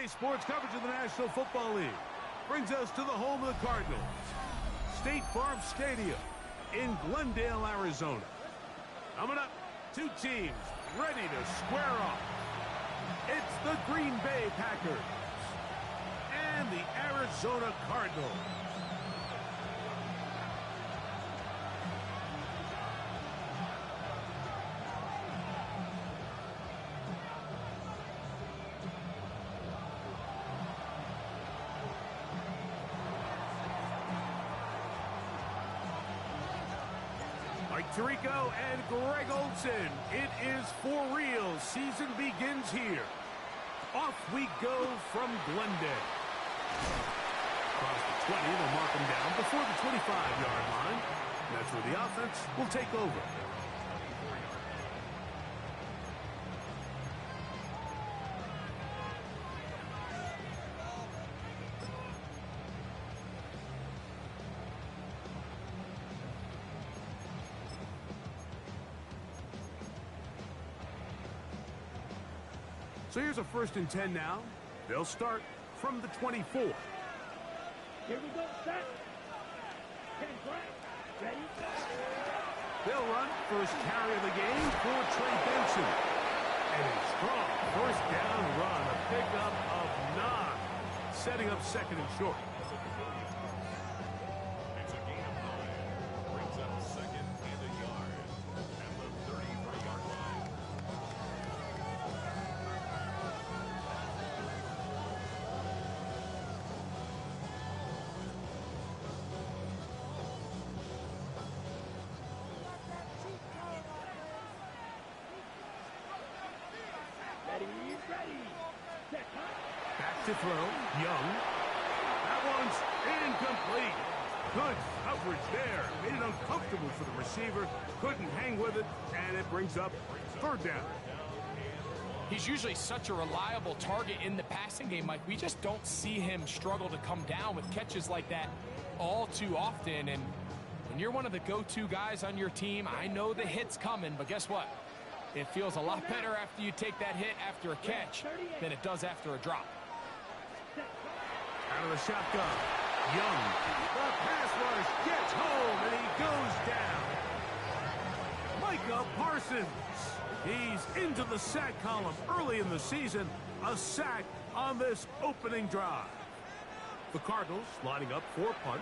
Today's sports coverage of the National Football League brings us to the home of the Cardinals, State Farm Stadium in Glendale, Arizona. Coming up, two teams ready to square off. It's the Green Bay Packers and the Arizona Cardinals. Mike Tirico and Greg Olson. It is for real. Season begins here. Off we go from Glendale. Across the 20, they'll mark them down before the 25-yard line. That's where the offense will take over. So here's a 1st and 10 now. They'll start from the 24. Here we go, set. 10 flat. Ready? They'll run first carry of the game for Trey Benson. And a strong first down run, a pickup of 9, setting up 2nd and short. It's a gain of 9. Brings up 2nd and a yard at the 33-yard line. Ready. Set. Back to throw. Young. That one's incomplete. Good coverage there. Made it uncomfortable for the receiver. Couldn't hang with it, and it brings up 3rd down. He's usually such a reliable target in the passing game, Mike. We just don't see him struggle to come down with catches like that all too often. And when you're one of the go-to guys on your team, I know the hit's coming, but guess what? It feels a lot better after you take that hit after a catch than it does after a drop. Out of the shotgun. Young. The pass rush gets home, and he goes down. Micah Parsons. He's into the sack column early in the season. A sack on this opening drive. The Cardinals lining up for a punt.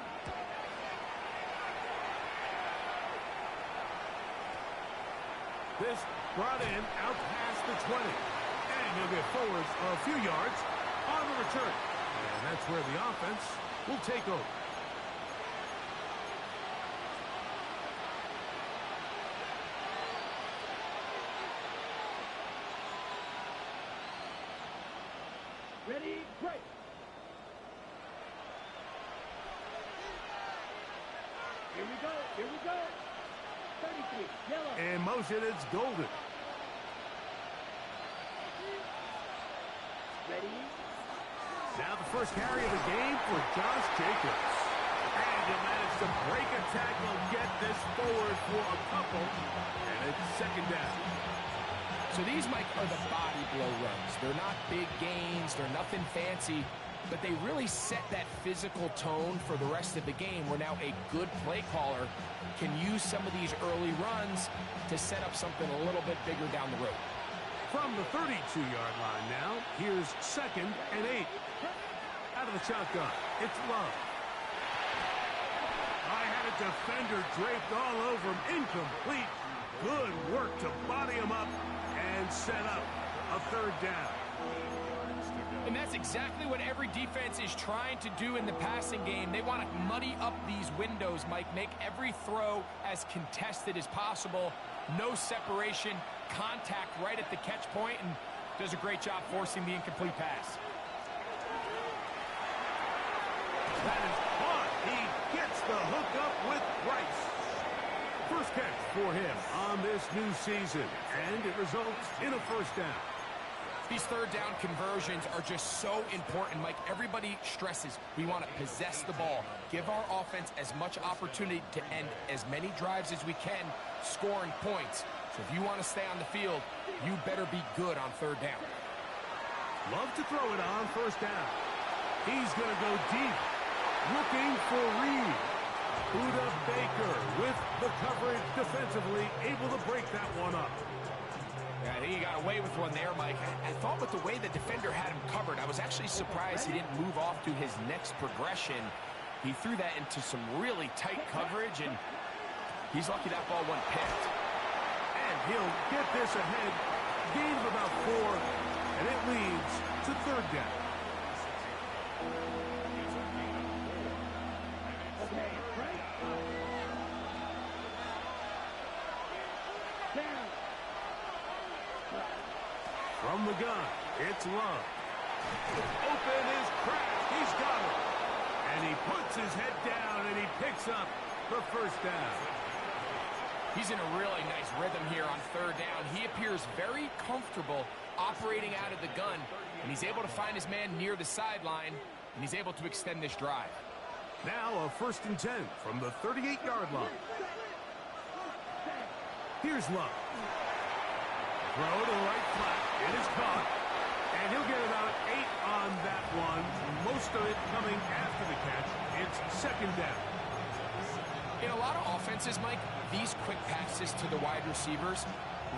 This brought in out past the 20. And he'll get forwards a few yards on the return. And that's where the offense will take over. Ready, break. Here we go. 33, yellow. In motion, it's Golden. Ready. Now the first carry of the game for Josh Jacobs. And he managed to break a tackle, get this forward for a couple, and it's 2nd down. So these, Mike, are the body blow runs. They're not big gains. They're nothing fancy. But they really set that physical tone for the rest of the game where now a good play caller can use some of these early runs to set up something a little bit bigger down the road. From the 32-yard line now, here's 2nd and 8. Out of the shotgun, it's Love. I had a defender draped all over him. Incomplete. Good work to body him up and set up a 3rd down. And that's exactly what every defense is trying to do in the passing game. They want to muddy up these windows, Mike, make every throw as contested as possible. No separation, contact right at the catch point, and does a great job forcing the incomplete pass. That is caught. He gets the hookup with Rice. First catch for him on this new season, and it results in a 1st down. These 3rd down conversions are just so important, Mike. Everybody stresses we want to possess the ball, give our offense as much opportunity to end as many drives as we can, scoring points. So if you want to stay on the field, you better be good on 3rd down. Love to throw it on first down. He's going to go deep. Looking for Reed. Buda Baker with the coverage defensively, able to break that one up. Yeah, I think he got away with one there, Mike. I thought with the way the defender had him covered, I was actually surprised he didn't move off to his next progression. He threw that into some really tight coverage, and he's lucky that ball wasn't picked. And he'll get this ahead. Gain of about 4, and it leads to third down. Okay, right. Down. From the gun, it's Love. Open is cracked. He's got it. And he puts his head down, and he picks up the first down. He's in a really nice rhythm here on third down. He appears very comfortable operating out of the gun, and he's able to find his man near the sideline, and he's able to extend this drive. Now a 1st and 10 from the 38-yard line. Here's Love. Throw to the right flat. It is caught. And he'll get about 8 on that one. Most of it coming after the catch. It's second down. In a lot of offenses, Mike, these quick passes to the wide receivers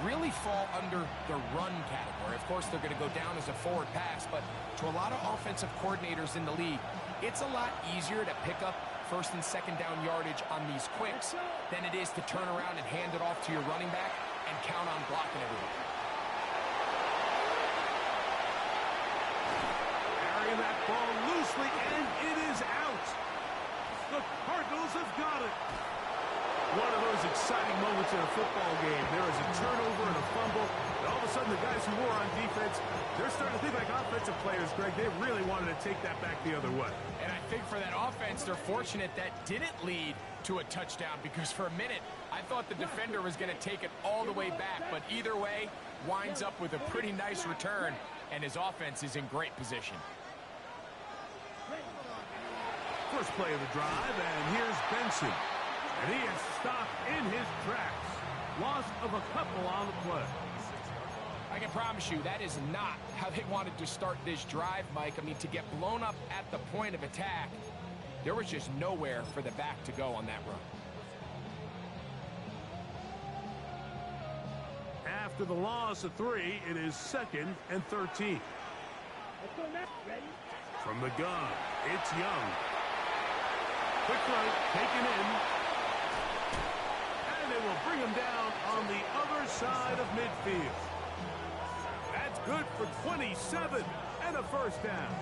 really fall under the run category. Of course, they're going to go down as a forward pass, but to a lot of offensive coordinators in the league, it's a lot easier to pick up 1st and 2nd down yardage on these quicks than it is to turn around and hand it off to your running back and count on blocking everything. Carrying that ball loosely, and it is out. The Cardinals have got it. One of those exciting moments in a football game. There is a turnover and a fumble, and all of a sudden the guys who were on defense, they're starting to think like offensive players, Greg. They really wanted to take that back the other way. And I think for that offense, they're fortunate that didn't lead to a touchdown, because for a minute, I thought the defender was going to take it all the way back, but either way, winds up with a pretty nice return, and his offense is in great position. First play of the drive, and here's Benson. And he is stopped in his tracks. Loss of a couple on the play. I can promise you that is not how they wanted to start this drive, Mike. I mean, to get blown up at the point of attack, there was just nowhere for the back to go on that run. After the loss of 3, it is 2nd and 13. Let's go now. Ready? From the gun, it's Young. Quick throw, taken in. And they will bring him down on the other side of midfield. That's good for 27 and a first down.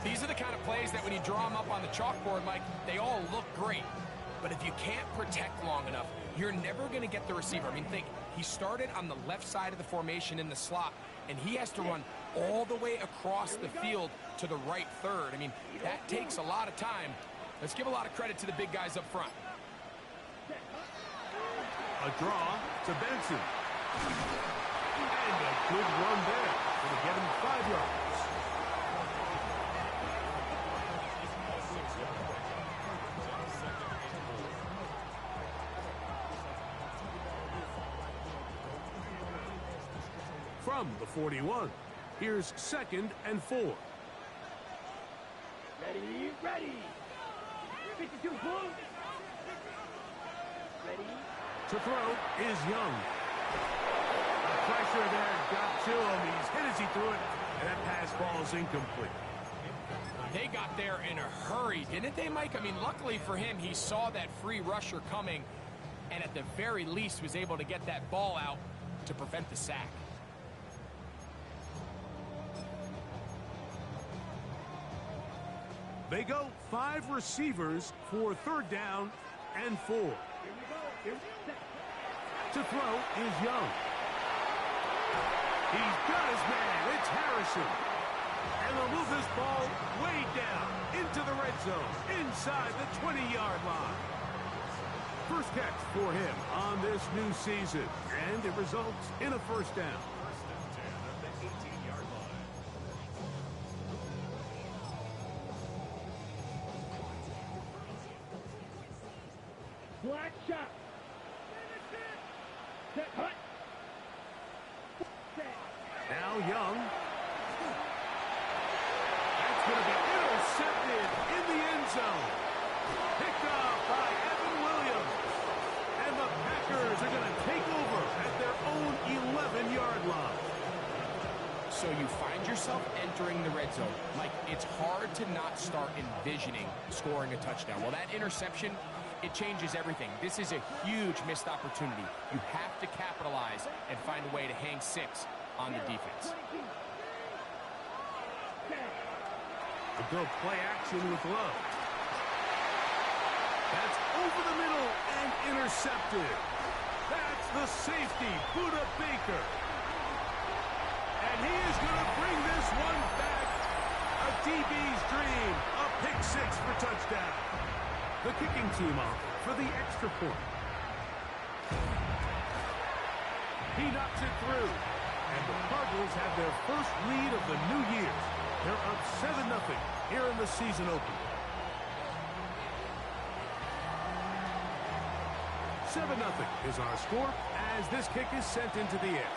These are the kind of plays that when you draw them up on the chalkboard, Mike, they all look great. But if you can't protect long enough, you're never going to get the receiver. I mean, think, he started on the left side of the formation in the slot, and he has to run all the way across the field to the right third. I mean, that takes a lot of time. Let's give a lot of credit to the big guys up front. A draw to Benson. And a good run there. Going to get him 5 yards. From the 41, here's 2nd and 4. Ready, ready. 52 full. Ready. To throw is Young. The pressure there got to him. He's hit as he threw it, and that pass falls incomplete. They got there in a hurry, didn't they, Mike? I mean, luckily for him, he saw that free rusher coming, and at the very least was able to get that ball out to prevent the sack. They go 5 receivers for 3rd down and 4. Here we go. Here we go. To throw is Young. He's got his man. It's Harrison. And they'll move this ball way down into the red zone, inside the 20-yard line. First catch for him on this new season, and it results in a first down. First and 10 at the 18-yard line. Black shot. Set, hut. Set. Now Young. yourself entering the red zone, like, it's hard to not start envisioning scoring a touchdown. Well, that interception, it changes everything. This is a huge missed opportunity. You have to capitalize and find a way to hang 6 on the defense. A good play action with Love. That's over the middle and intercepted. That's the safety, Buda Baker. And he is going to bring this one back. A DB's dream. A pick 6 for touchdown. The kicking team off for the extra point. He knocks it through. And the Cardinals have their first lead of the new year. They're up 7-0 here in the season opener. 7-0 is our score as this kick is sent into the air.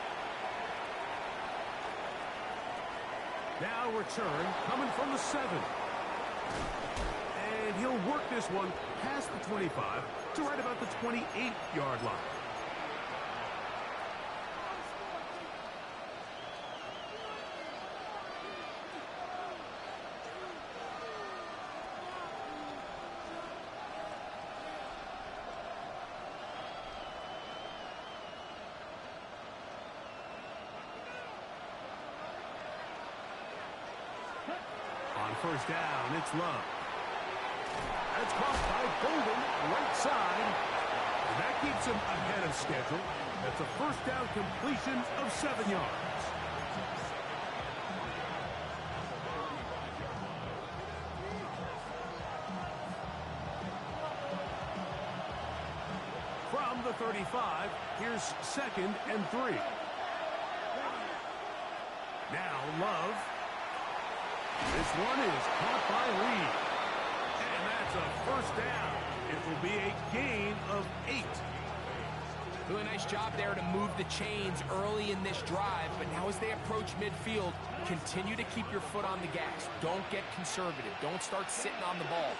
Now return coming from the 7. And he'll work this one past the 25 to right about the 28-yard line. On first down, it's Love. That's caught by Golden, right side. And that keeps him ahead of schedule. That's a first down completion of 7 yards. From the 35, here's 2nd and 3. Now Love. This one is caught by Reed. And that's a first down. It will be a gain of 8. Really nice job there to move the chains early in this drive, but now as they approach midfield, continue to keep your foot on the gas. Don't get conservative. Don't start sitting on the ball.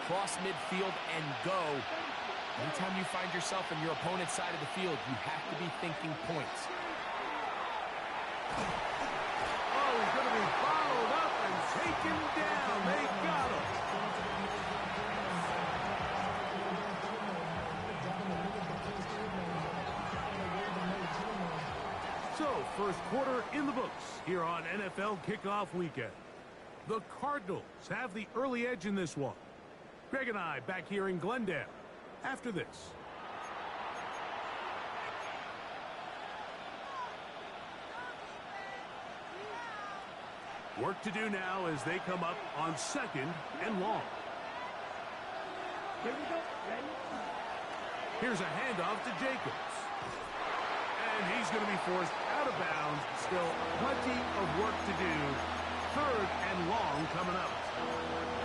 Cross midfield and go. Anytime you find yourself on your opponent's side of the field, you have to be thinking points. Oh, he's going to be followed up and taken down. They got him. So, first quarter in the books here on NFL Kickoff Weekend. The Cardinals have the early edge in this one. Greg and I back here in Glendale after this. Work to do now as they come up on 2nd and long. Here we go. Ready? Here's a handoff to Jacobs. And he's going to be forced out of bounds. Still plenty of work to do. 3rd and long coming up.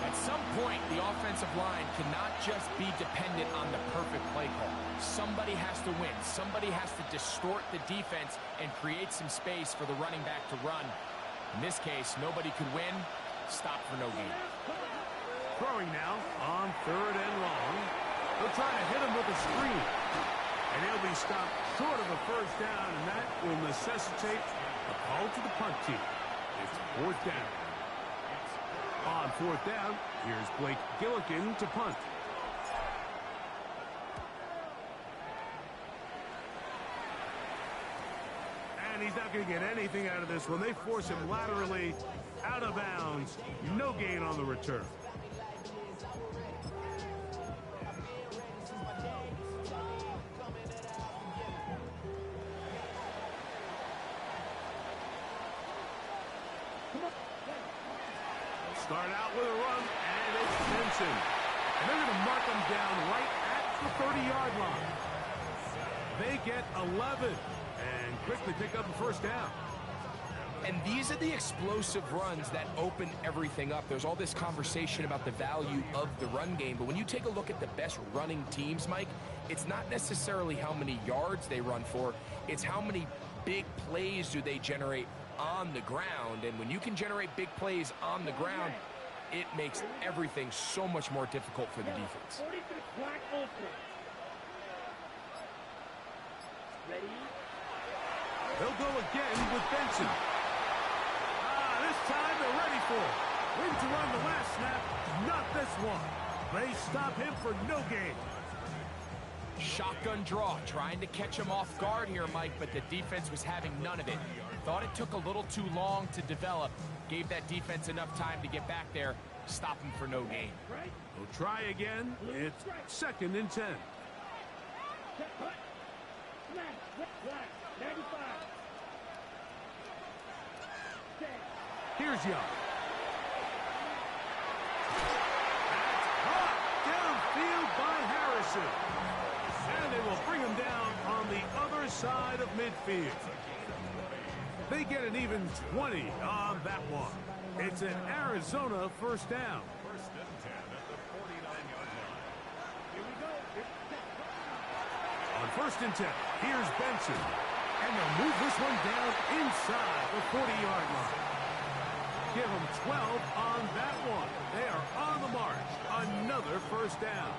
At some point, the offensive line cannot just be dependent on the perfect play call. Somebody has to win. Somebody has to distort the defense and create some space for the running back to run. In this case, nobody could win. Stop for no gain. Throwing now on 3rd and long. They'll try to hit him with a screen. And he'll be stopped short of a first down, and that will necessitate a call to the punt team. It's 4th down. On 4th down, here's Blake Gillikin to punt. And he's not going to get anything out of this one. They force him laterally out of bounds. No gain on the return. Start out with a run, and it's Benson. And they're going to mark him down right at the 30-yard line. They get 11 and quickly pick up the first down. And these are the explosive runs that open everything up. There's all this conversation about the value of the run game, but when you take a look at the best running teams, Mike, it's not necessarily how many yards they run for, it's how many big plays do they generate on the ground. And when you can generate big plays on the ground, it makes everything so much more difficult for the defense. 46 black ultra. Ready? They'll go again with Benson. time they're ready for it. When to run the last snap, not this one. They stop him for no gain. Shotgun draw, trying to catch him off guard here, Mike, but the defense was having none of it. Thought it took a little too long to develop. Gave that defense enough time to get back there. Stop him for no gain. We'll try again. It's 2nd and 10. Here's Young. That's caught downfield by Harrison. And they will bring him down on the other side of midfield. They get an even 20 on that one. It's an Arizona first down. 1st and 10 at the 49-yard line. Here we go. On 1st and 10, here's Benson. And they'll move this one down inside the 40-yard line. Give them 12 on that one. They are on the march. Another first down.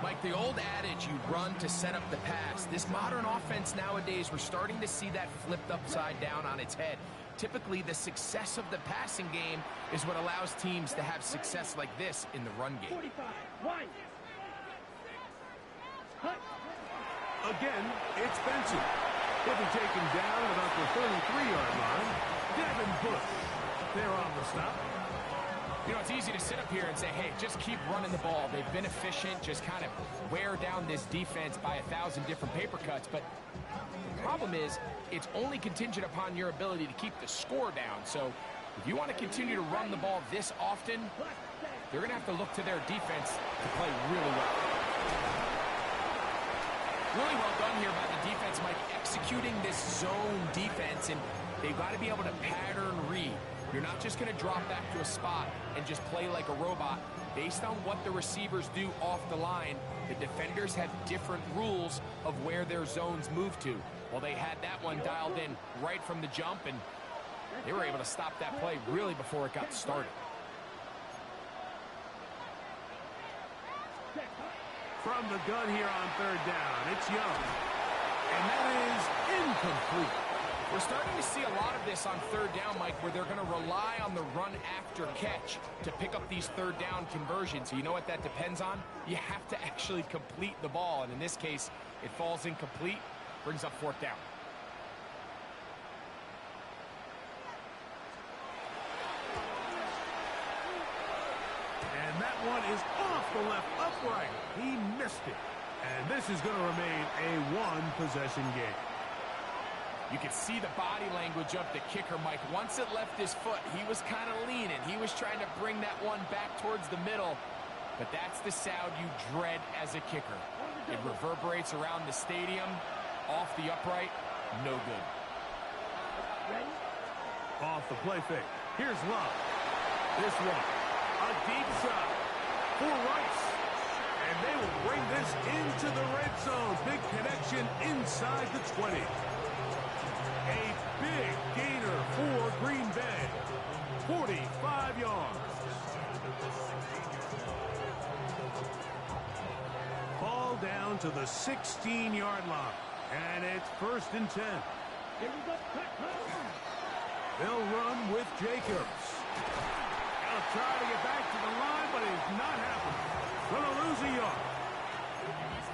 Mike, the old adage, you run to set up the pass. This modern offense nowadays, we're starting to see that flipped upside down on its head. Typically, the success of the passing game is what allows teams to have success like this in the run game. 45. Wide. Again, it's Benson. He'll be taken down at about the 33-yard line. Devin Bush. They're on the stop. You know, it's easy to sit up here and say, hey, just keep running the ball. They've been efficient, just kind of wear down this defense by 1,000 different paper cuts. But the problem is, it's only contingent upon your ability to keep the score down. So if you want to continue to run the ball this often, they're going to have to look to their defense to play really well. Really well done here by the defense, Mike, executing this zone defense, and they've got to be able to pattern read. You're not just going to drop back to a spot and just play like a robot. Based on what the receivers do off the line, the defenders have different rules of where their zones move to. Well, they had that one dialed in right from the jump, and they were able to stop that play really before it got started. From the gun here on 3rd down, it's Young. And that is incomplete. We're starting to see a lot of this on 3rd down, Mike, where they're going to rely on the run after catch to pick up these 3rd down conversions. You know what that depends on? You have to actually complete the ball, and in this case, it falls incomplete, brings up 4th down. And that one is off the left upright. He missed it. And this is going to remain a one-possession game. You could see the body language of the kicker, Mike. Once it left his foot, he was kind of leaning. He was trying to bring that one back towards the middle. But that's the sound you dread as a kicker. It reverberates around the stadium, off the upright, no good. Off the play fake. Here's Love. This one, a deep shot for Rice. And they will bring this into the red zone. Big connection inside the 20. A big gainer for Green Bay. 45 yards. Ball down to the 16-yard line. And it's 1st and 10. They'll run with Jacobs. They'll try to get back to the line, but it's not happening. Going to lose a yard.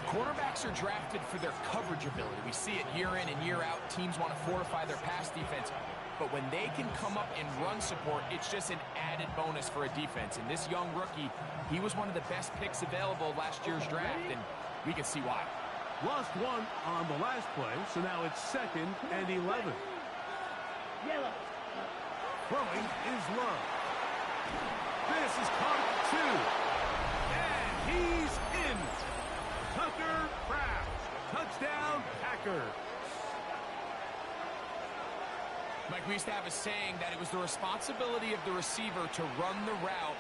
Quarterbacks are drafted for their coverage ability. We see it year in and year out. Teams want to fortify their pass defense. But when they can come up and run support, it's just an added bonus for a defense. And this young rookie, he was one of the best picks available last year's draft, and we can see why. Lost one on the last play, so now it's 2nd and 11. Yellow. Throwing is Love. This is caught at 2. And he's in. Tucker Kraft. Touchdown, Packers. Mike, we used to have a saying that it was the responsibility of the receiver to run the route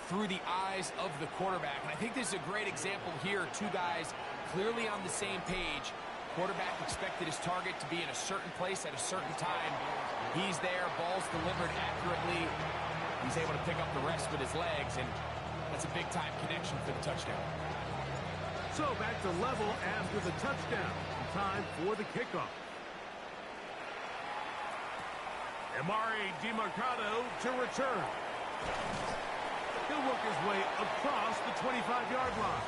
through the eyes of the quarterback. And I think this is a great example here. Two guys clearly on the same page. Quarterback expected his target to be in a certain place at a certain time. He's there, ball's delivered accurately. He's able to pick up the rest with his legs, and that's a big-time connection for the touchdown. So back to level after the touchdown. Time for the kickoff. Amari DiMercado to return. He'll work his way across the 25-yard line.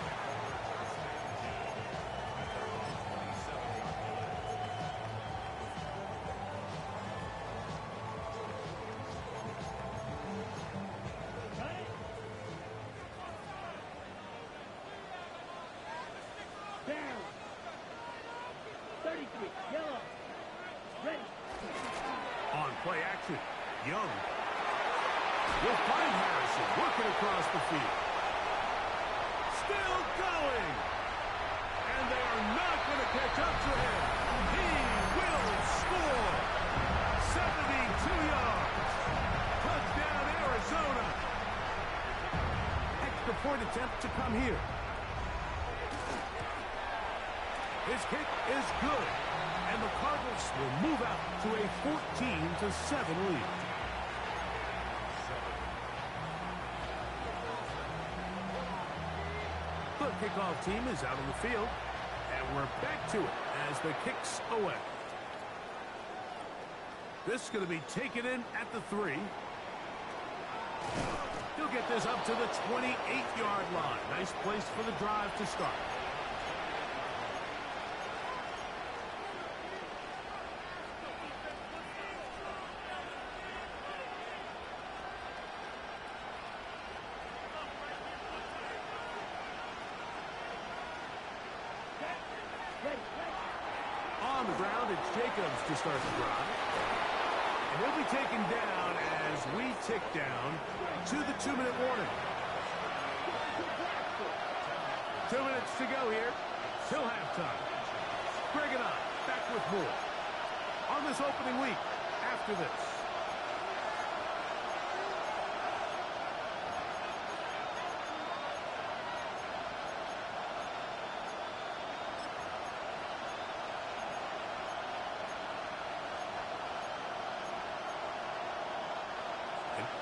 Down. 33. Yellow. Ready. On play action, Young will find Harrison working across the field. Still going. And they are not going to catch up to him. He will score. 72 yards. Touchdown, Arizona. Extra point attempt to come here. His kick is good. And the Cardinals will move out to a 14-7 lead. The kickoff team is out on the field, and we're back to it as the kick's away. This is going to be taken in at the 3. He'll get this up to the 28-yard line. Nice place for the drive to start. On the ground, it's Jacobs to start the drive. And he'll be taken down as we tick down to the 2-minute warning. 2 minutes to go here till halftime. Greg and I back with more on this opening week after this.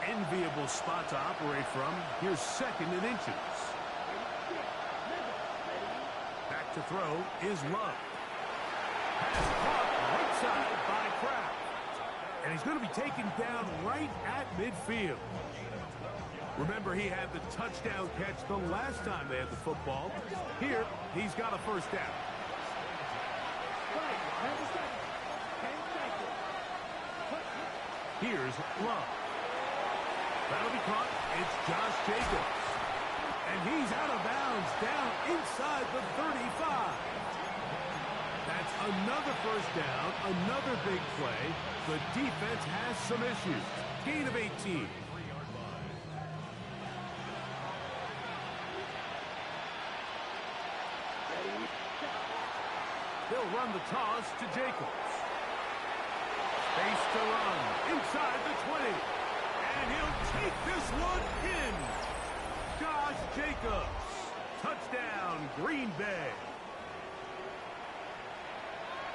Enviable spot to operate from. Here's 2nd and inches. Back to throw is Love. Pass caught right side by Kraft. And he's going to be taken down right at midfield. Remember, he had the touchdown catch the last time they had the football. Here, he's got a first down. Here's Love. That'll be caught. It's Josh Jacobs. And he's out of bounds down inside the 35. That's another first down, another big play. The defense has some issues. Gain of 18. They'll run the toss to Jacobs. Space to run inside the 20. And he'll take this one in. Josh Jacobs. Touchdown, Green Bay.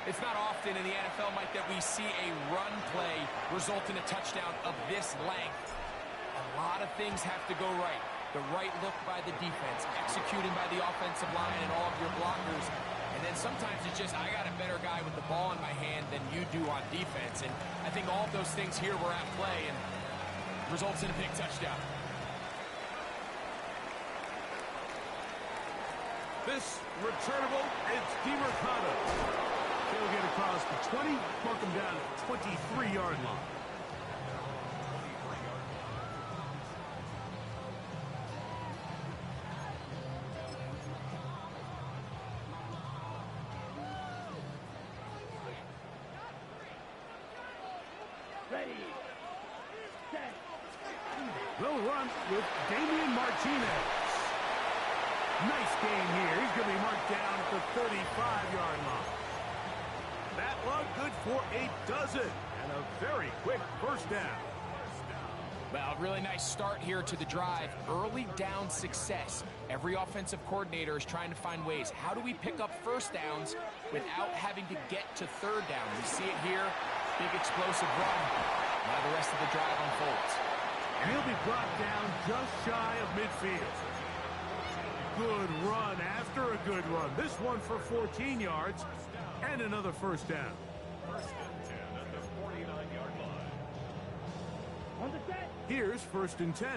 It's not often in the NFL, Mike, that we see a run play result in a touchdown of this length. A lot of things have to go right. The right look by the defense, executing by the offensive line and all of your blockers. And then sometimes it's just, I got a better guy with the ball in my hand than you do on defense. And I think all of those things here were at play and results in a big touchdown. This returnable, it's DiMercado. He'll get across the 20, mark him down at the 23-yard line. Ready. Set. They'll run with Damian Martinez. Nice game here. He's going to be marked down at the 35-yard line. That one good for a dozen and a very quick first down. Well, really nice start here to the drive. Early down success. Every offensive coordinator is trying to find ways. How do we pick up first downs without having to get to third down? We see it here. Big explosive run. Now the rest of the drive unfolds. And he'll be brought down just shy of midfield. Good run after a good run. This one for 14 yards and another first down. First and 10 at the 49-yard line. On the set. Here's 1st and 10.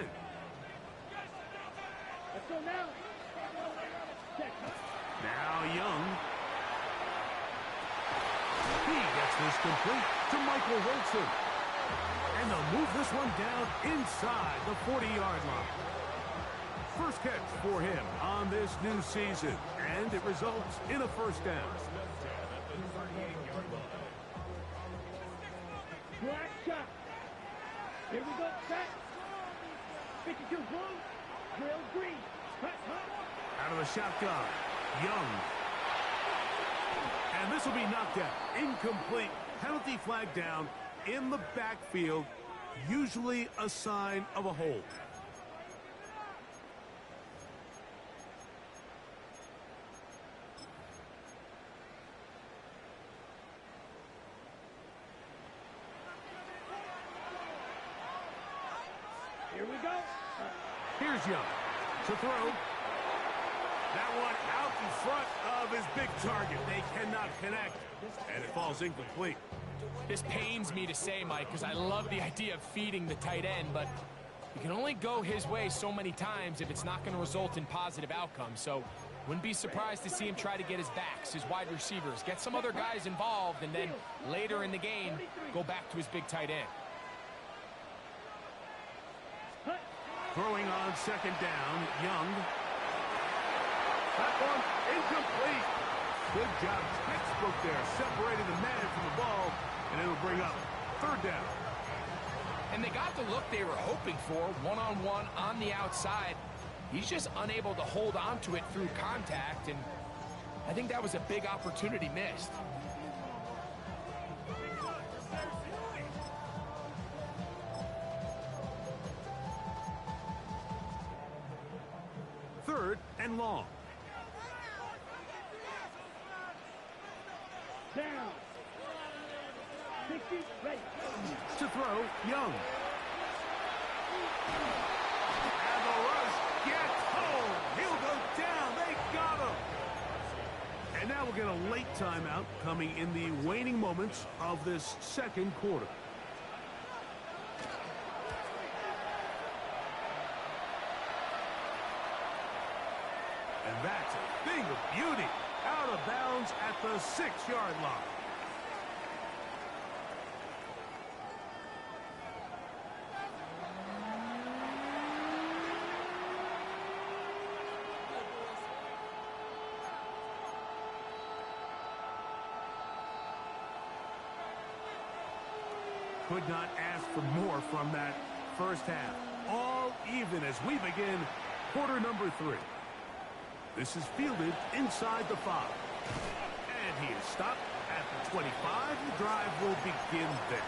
Let's go now. Set. Now Young. He gets this complete to Michael Wilson. And they'll move this one down inside the 40-yard line. First catch for him on this new season, and it results in a 1st down. Black shot. Here we go. Set. 52 blue. Drill green. Cut. Out of the shotgun, Young. And this will be knocked out. Incomplete. Penalty flag down in the backfield. Usually a sign of a hold. Here we go. Here's Young to throw. That one out in front of his big target. They cannot connect, and it falls incomplete. This pains me to say, Mike, because I love the idea of feeding the tight end, but you can only go his way so many times if it's not going to result in positive outcomes. So wouldn't be surprised to see him try to get his backs, his wide receivers, get some other guys involved, and then later in the game, go back to his big tight end. Throwing on 2nd down, Young. That one incomplete. Good job, textbook there, separating the man from the ball, and it'll bring up 3rd down. And they got the look they were hoping for, one-on-one on the outside. He's just unable to hold on to it through contact, and I think that was a big opportunity missed. Third and long. Down. 60. Ready. To throw, Young. And the rush gets home. He'll go down. They got him. And now we'll get a late timeout coming in the waning moments of this 2nd quarter. And that's a thing of beauty. Out of bounds at the 6-yard line. Could not ask for more from that first half. All even as we begin quarter number 3. This is fielded inside the 5. And he is stopped at the 25. The drive will begin there.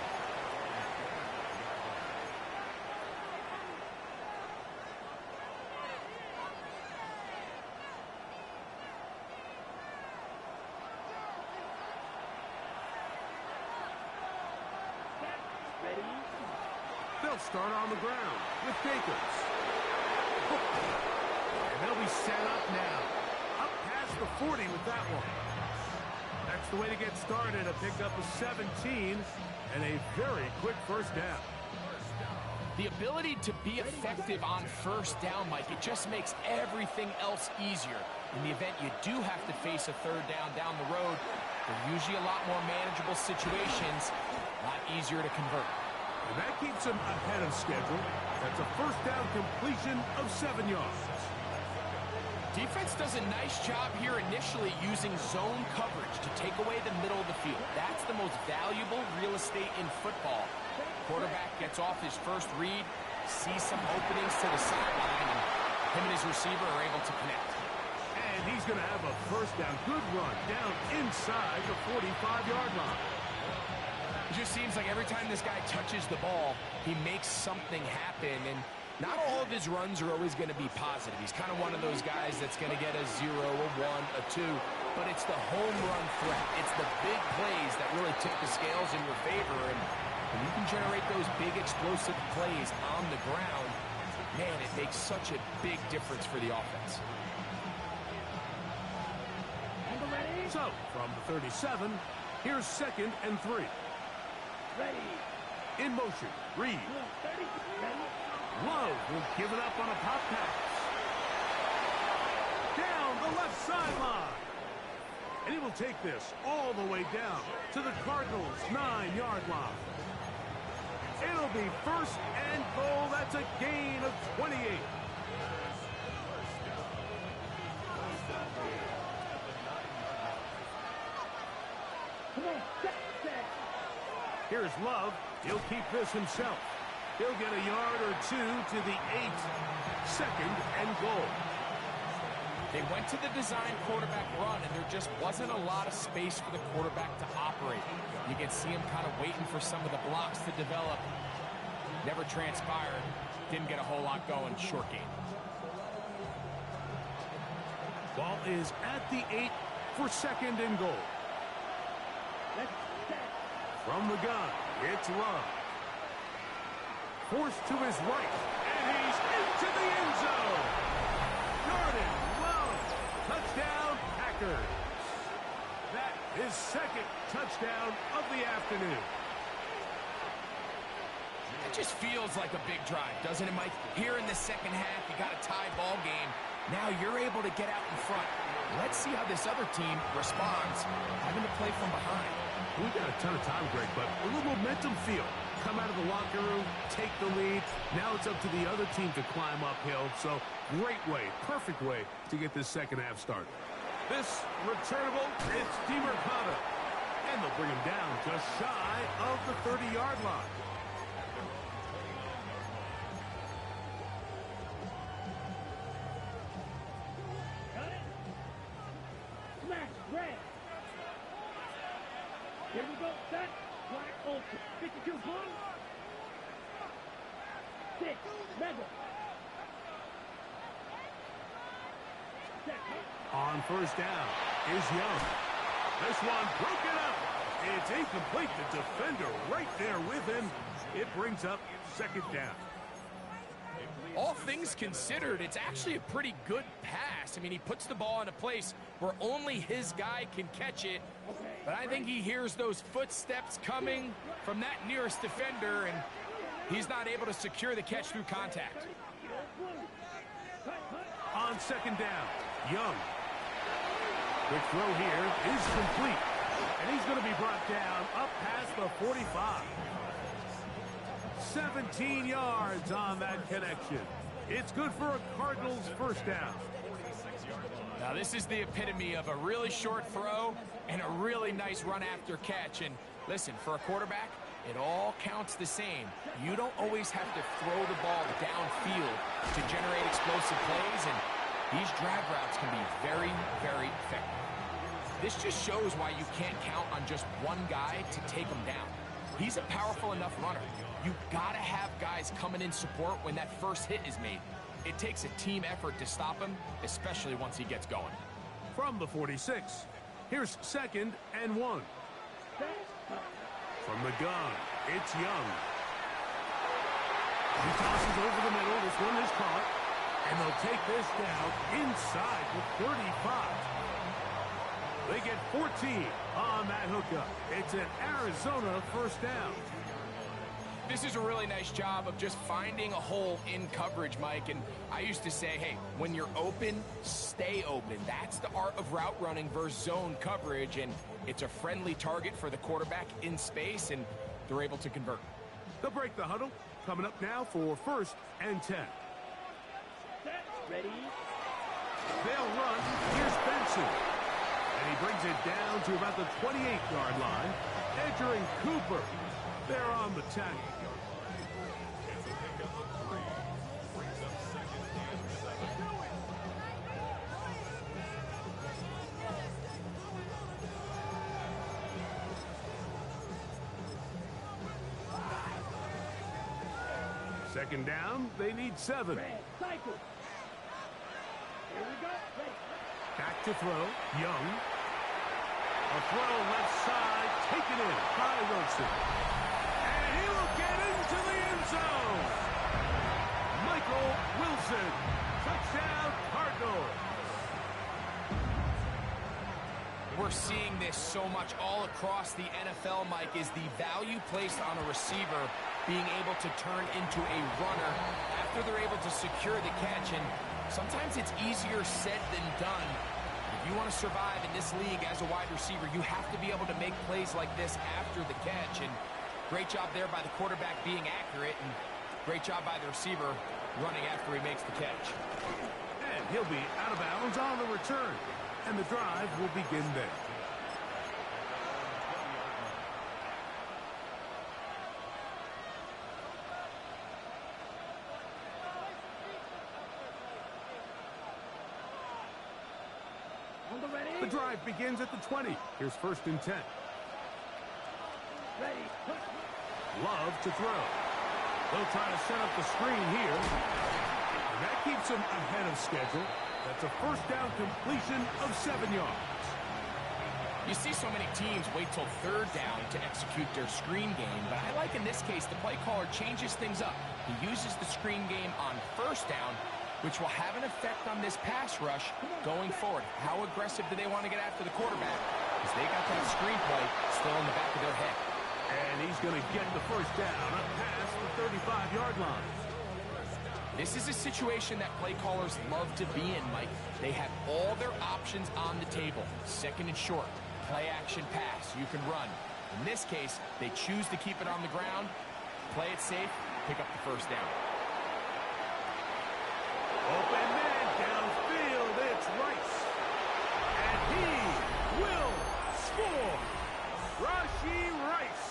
Ready. They'll start on the ground with Jacobs. And they'll be set up now. Up past the 40 with that one. That's the way to get started. A pickup of 17 and a very quick 1st down. The ability to be effective on 1st down, Mike, it just makes everything else easier. In the event you do have to face a 3rd down the road, they're usually a lot more manageable situations, a lot easier to convert. And that keeps him ahead of schedule. That's a 1st down completion of 7 yards. Defense does a nice job here initially using zone coverage to take away the middle of the field. That's the most valuable real estate in football. Quarterback gets off his first read, sees some openings to the sideline, and him and his receiver are able to connect. And he's going to have a 1st down. Good run down inside the 45-yard line. It just seems like every time this guy touches the ball, he makes something happen, and not all of his runs are always going to be positive. He's kind of one of those guys that's going to get a 0, a 1, a 2, but it's the home run threat. It's the big plays that really tip the scales in your favor, and when you can generate those big explosive plays on the ground, man, it makes such a big difference for the offense. So, from the 37, here's 2nd and 3. Ready. In motion, Reed. 30, ready, Love will give it up on a pop pass. Down the left sideline. And he will take this all the way down to the Cardinals' 9-yard line. It'll be first and goal. That's a gain of 28. come on, set. Here's Love. He'll keep this himself. He'll get a yard or two to the 8. Second and goal. They went to the design quarterback run, and there just wasn't a lot of space for the quarterback to operate. You can see him kind of waiting for some of the blocks to develop. Never transpired. Didn't get a whole lot going. Short game. Ball is at the 8 for second and goal. Let's set. From the gun, it's Love. Forced to his right, and he's into the end zone. Jordan Love, touchdown Packers. That is second touchdown of the afternoon. It just feels like a big drive, doesn't it, Mike? Here in the second half, you got a tie ball game. Now you're able to get out in front. Let's see how this other team responds, having to play from behind. We got a ton of time, Greg, but a little momentum feel. Come out of the locker room, take the lead. Now it's up to the other team to climb uphill. So great way, perfect way to get this second half started. This returnable, it's DeMercado. And they'll bring him down just shy of the 30-yard line. Got it. Smash, grab. Here we go, set. Black Ultra, 52 blue. 6, Mega. Set. On first down is Young. This one broken up. It's incomplete. The defender right there with him. It brings up second down. All things considered, it's actually a pretty good pass. I mean, he puts the ball in a place where only his guy can catch it. But I think he hears those footsteps coming from that nearest defender, and he's not able to secure the catch through contact. On second down, Young. Quick throw here is complete. And he's going to be brought down up past the 45. 17 yards on that connection. It's good for a Cardinals first down. Now, this is the epitome of a really short throw and a really nice run after catch. And listen, for a quarterback, it all counts the same. You don't always have to throw the ball downfield to generate explosive plays, and these drag routes can be very, very effective. This just shows why you can't count on just one guy to take him down. He's a powerful enough runner. You gotta have guys coming in support when that first hit is made. It takes a team effort to stop him, especially once he gets going. From the 46, here's second and 1. From the gun, it's Young. He tosses over the middle. This one is caught. And they'll take this down inside the 35. They get 14 on that hookup. It's an Arizona first down. This is a really nice job of just finding a hole in coverage, Mike. And I used to say, hey, when you're open, stay open. That's the art of route running versus zone coverage. And it's a friendly target for the quarterback in space, and they're able to convert. They'll break the huddle. Coming up now for first and 10. Set. Ready. They'll run. Here's Benson. And he brings it down to about the 28-yard line. Edger and Cooper, they're on the tackle. Second down, they need 7. Red. Cycle. Here we go. Ready. Back to throw, Young. A throw left side, taken in by Wilson. And he will get into the end zone. Michael Wilson, touchdown Cardinals. We're seeing seeing this so much all across the NFL, Mike, is the value placed on a receiver being able to turn into a runner after they're able to secure the catch. And sometimes it's easier said than done. If you want to survive in this league as a wide receiver, you have to be able to make plays like this after the catch. And great job there by the quarterback being accurate, and great job by the receiver running after he makes the catch. And he'll be out of bounds on the return. And the drive will begin there. The drive begins at the 20. Here's 1st and 10. Love to throw. They'll try to set up the screen here. And that keeps him ahead of schedule. That's a 1st down completion of 7 yards. You see so many teams wait till 3rd down to execute their screen game, but I like in this case the play caller changes things up. He uses the screen game on 1st down, which will have an effect on this pass rush going forward. How aggressive do they want to get after the quarterback? Because they got that screen play still in the back of their head. And he's going to get the 1st down up past the 35-yard line. This is a situation that play callers love to be in, Mike. They have all their options on the table. 2nd and short, play action pass, you can run. In this case, they choose to keep it on the ground, play it safe, pick up the 1st down. Open man downfield, it's Rice. And he will score. Rashee Rice.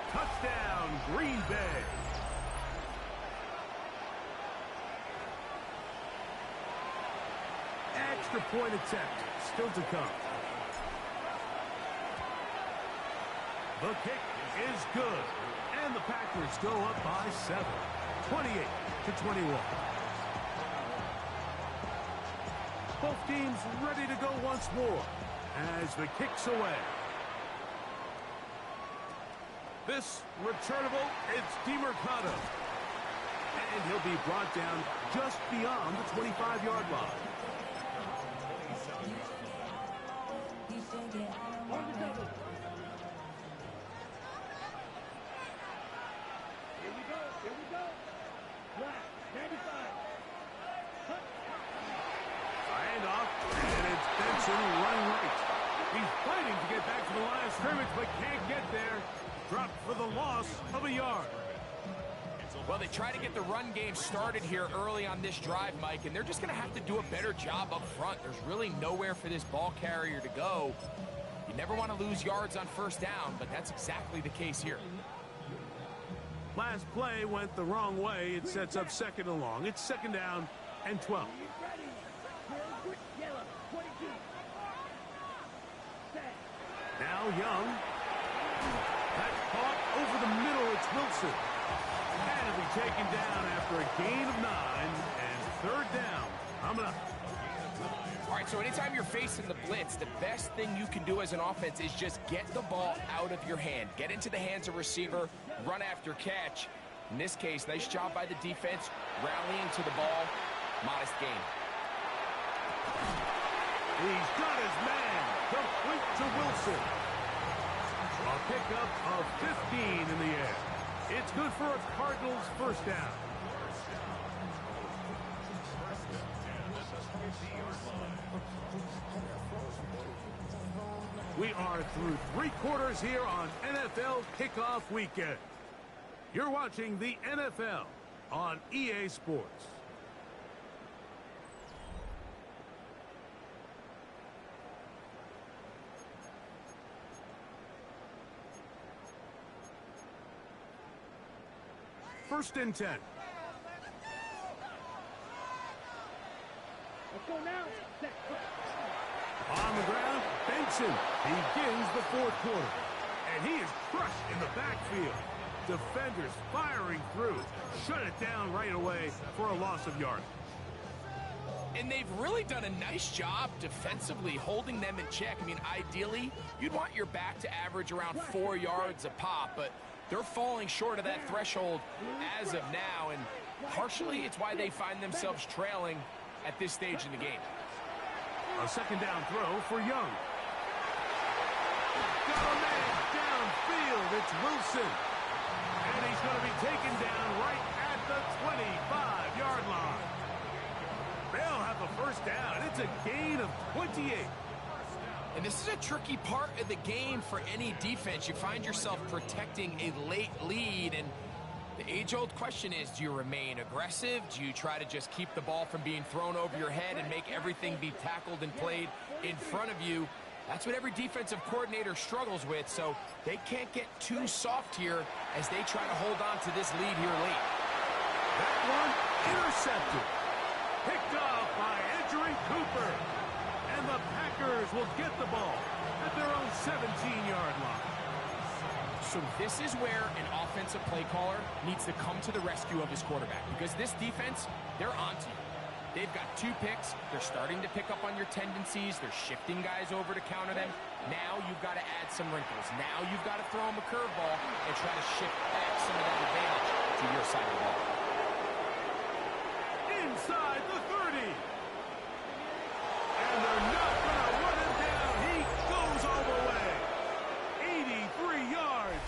Touchdown, Green Bay. Extra point attempt still to come. The kick is good. And the Packers go up by 7. 28-21. Both teams ready to go once more as the kick's away. This returnable, it's DeMercado. And he'll be brought down just beyond the 25-yard line. On the double. Here we go. Black, 95. Handoff, and it's Benson running right. He's fighting to get back to the line of scrimmage, but can't get there. Dropped for the loss of a yard. Well, they try to get the run game started here early on this drive, Mike, and they're just going to have to do a better job up front. There's really nowhere for this ball carrier to go. You never want to lose yards on 1st down, but that's exactly the case here. Last play went the wrong way. It sets up 2nd and long. It's 2nd down and 12. Yellow, 22. Set. Now Young. That's caught over the middle. It's Wilson. And it'll be taken down after a gain of 9 and 3rd down. Coming up. All right, so anytime you're facing the blitz, the best thing you can do as an offense is just get the ball out of your hand. Get into the hands of receiver, run after catch. In this case, nice job by the defense, rallying to the ball. Modest gain. He's got his man. Complete to Wilson. A pickup of 15 in the air. It's good for a Cardinals 1st down. We are through 3 quarters here on NFL Kickoff Weekend. You're watching the NFL on EA Sports. First and 10. Let's go now. Set. On the ground, Benson begins the 4th quarter. And he is crushed in the backfield. Defenders firing through. Shut it down right away for a loss of yardage. And they've really done a nice job defensively holding them in check. I mean, ideally, you'd want your back to average around 4 yards a pop, but they're falling short of that threshold as of now, and partially it's why they find themselves trailing at this stage in the game. A 2nd down throw for Young. got a man downfield. It's Wilson. And he's going to be taken down right at the 25-yard line. They'll have a first down. It's a gain of 28. And this is a tricky part of the game for any defense. You find yourself protecting a late lead, and the age-old question is, do you remain aggressive? Do you try to just keep the ball from being thrown over your head and make everything be tackled and played in front of you? That's what every defensive coordinator struggles with, so they can't get too soft here as they try to hold on to this lead here late. That one intercepted. Picked off by Edgerrin Cooper. And the Packers will get the ball at their own 17-yard line. So this is where an offensive play caller needs to come to the rescue of his quarterback, because this defense, they're onto you. They've got 2 picks. They're starting to pick up on your tendencies. They're shifting guys over to counter them. Now you've got to add some wrinkles. Now you've got to throw them a curveball and try to shift back some of that advantage to your side of the ball. Inside the 30. And they're not going to run him down. He goes all the way. 83 yards.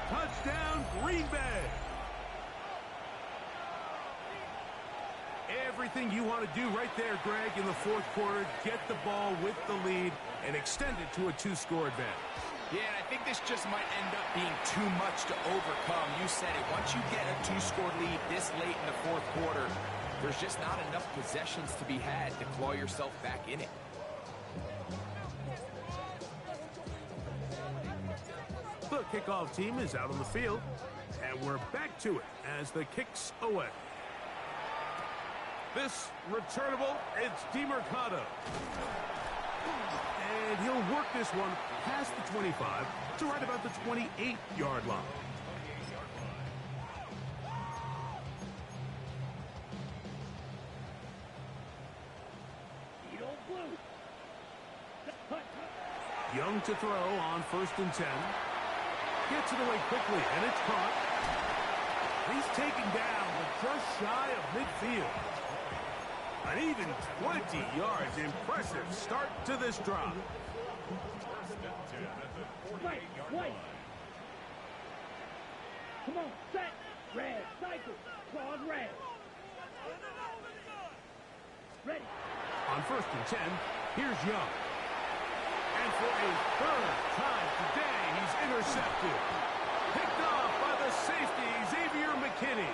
Touchdown, Green Bay. Everything you want to do right there, Greg, in the fourth quarter. Get the ball with the lead and extend it to a 2-score advantage. Yeah, and I think this just might end up being too much to overcome. You said it. Once you get a 2-score lead this late in the fourth quarter, there's just not enough possessions to be had to claw yourself back in it. The kickoff team is out on the field, and we're back to it as the kick's away. This returnable, it's DeMercado. And he'll work this one past the 25 to right about the 28-yard line. Young to throw on 1st and 10. Gets it away quickly, and it's caught. He's taken down, but just shy of midfield. An even 20 yards. Impressive start to this drive. Wait. Come on, set. Red, cycle. Claude red. Ready. On 1st and 10, here's Young. And for a 3rd time today, he's intercepted. Picked off by the safety, Xavier McKinney.